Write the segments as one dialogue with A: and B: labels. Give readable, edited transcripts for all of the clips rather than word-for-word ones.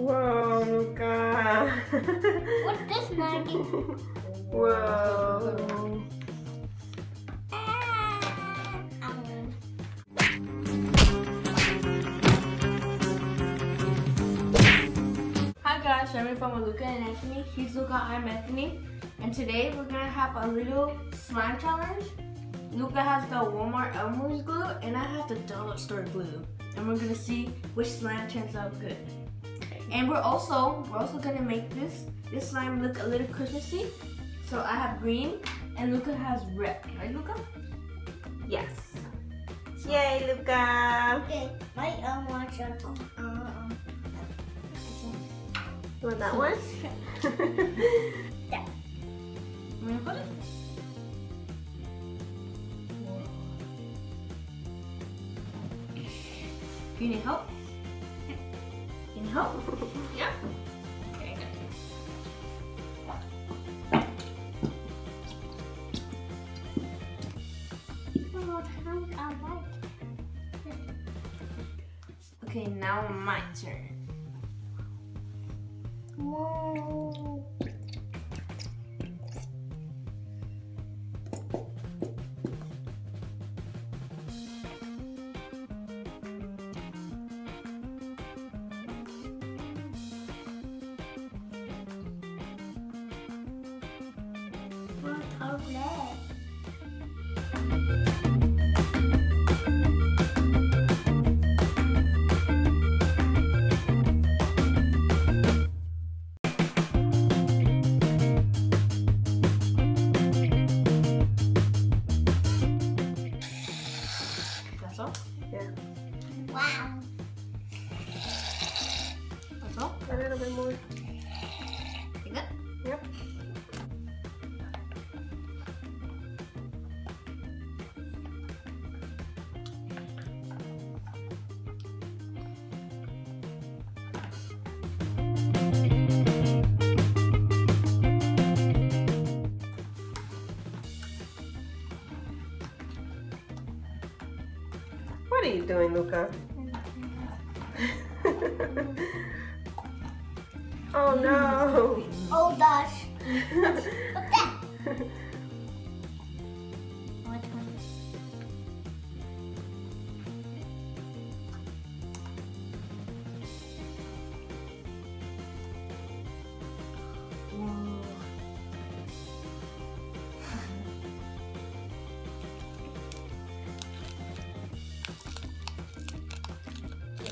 A: Whoa, Luca.
B: What's this, Maggie?
A: Whoa.
C: Hi guys, I'm from Luca and Anthony. He's Luca, I'm Anthony. And today we're gonna have a little slime challenge. Luca has the Walmart Elmer's glue and I have the dollar store glue. And we're gonna see which slime turns out good. And we're also gonna make this slime look a little Christmassy. So I have green and Luca has red. Right, Luca?
A: Yes. Yay, Luca.
B: Okay, my watch on.
A: You want that one?
B: Yeah.
C: I'm gonna put it. Do you need help? You need help? Yeah? Okay, good. Okay, now my turn.
B: Whoa. What a red.
C: That's all?
A: Yeah.
B: Wow.
C: That's all?
A: A little bit more.
C: You good?
A: Yep. What are you doing, Luca? Oh no!
B: Oh gosh. What's that? What one?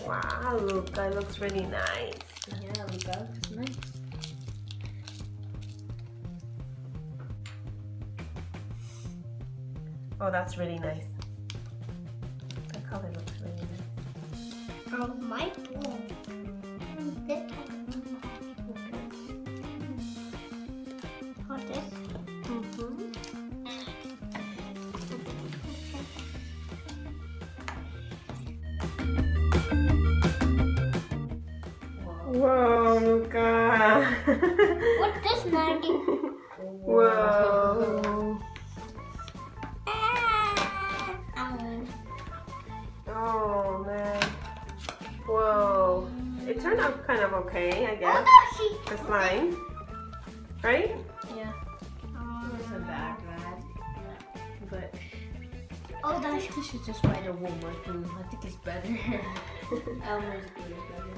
A: Wow, Luca, it looks really nice.
C: Yeah, Luca. It's nice.
A: Oh, that's really nice. The color looks really nice.
B: Oh, my pool. This What's this?
A: Whoa, Luca.
B: What's this, Maggie?
A: Whoa. Oh man. Whoa. It turned out kind of okay, I guess.
B: Oh,
A: The slime. Right?
C: Yeah. It wasn't that bad. But
B: Oh,
C: I
B: gosh.
C: think we should just buy the Walmart glue. I think it's better. Elmer's glue is better.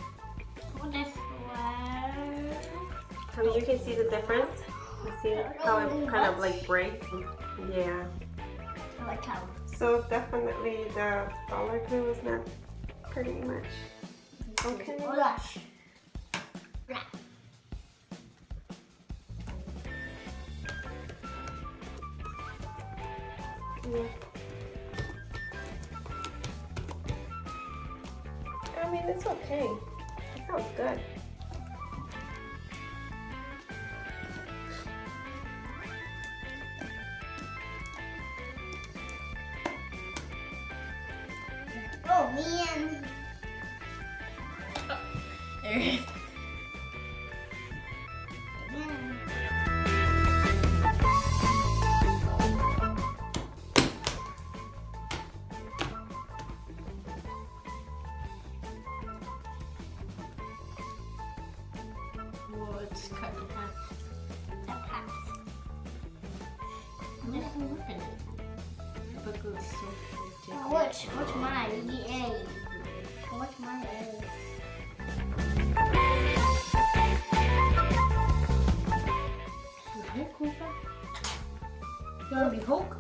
B: Oh, this one.
A: I mean, you can see the difference. You see how it kind of like breaks? Yeah.
B: I like how.
A: So definitely the dollar glue is not pretty much okay.
B: Oh, gosh.
A: Yeah. I mean, it's okay. It sounds good.
B: Oh, man.
C: There. let's cut it half.
B: This
C: Look at it. But it's so different.
B: What's mine? Yay. What's mine?
C: Hulk, Luca? You wanna be Hulk?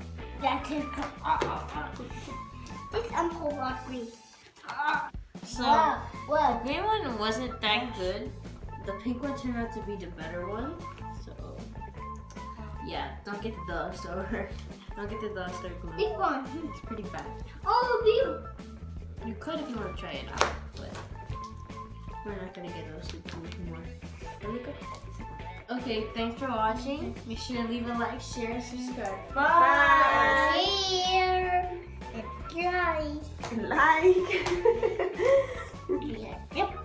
B: That's it. This Uncle Rodney.
C: So,
B: Whoa.
C: the green one wasn't that good. The pink one turned out to be the better one. So, yeah, don't get the dust or don't get the dust or glue.
B: Big one.
C: It's pretty bad.
B: Oh, blue.
C: You could if you want to try it out, but we're not gonna get those two glue anymore. There we go. Okay, thanks for watching. Make sure to leave a like, share, and subscribe. Bye.
B: Here. It's dry.
A: Like.
B: Yep.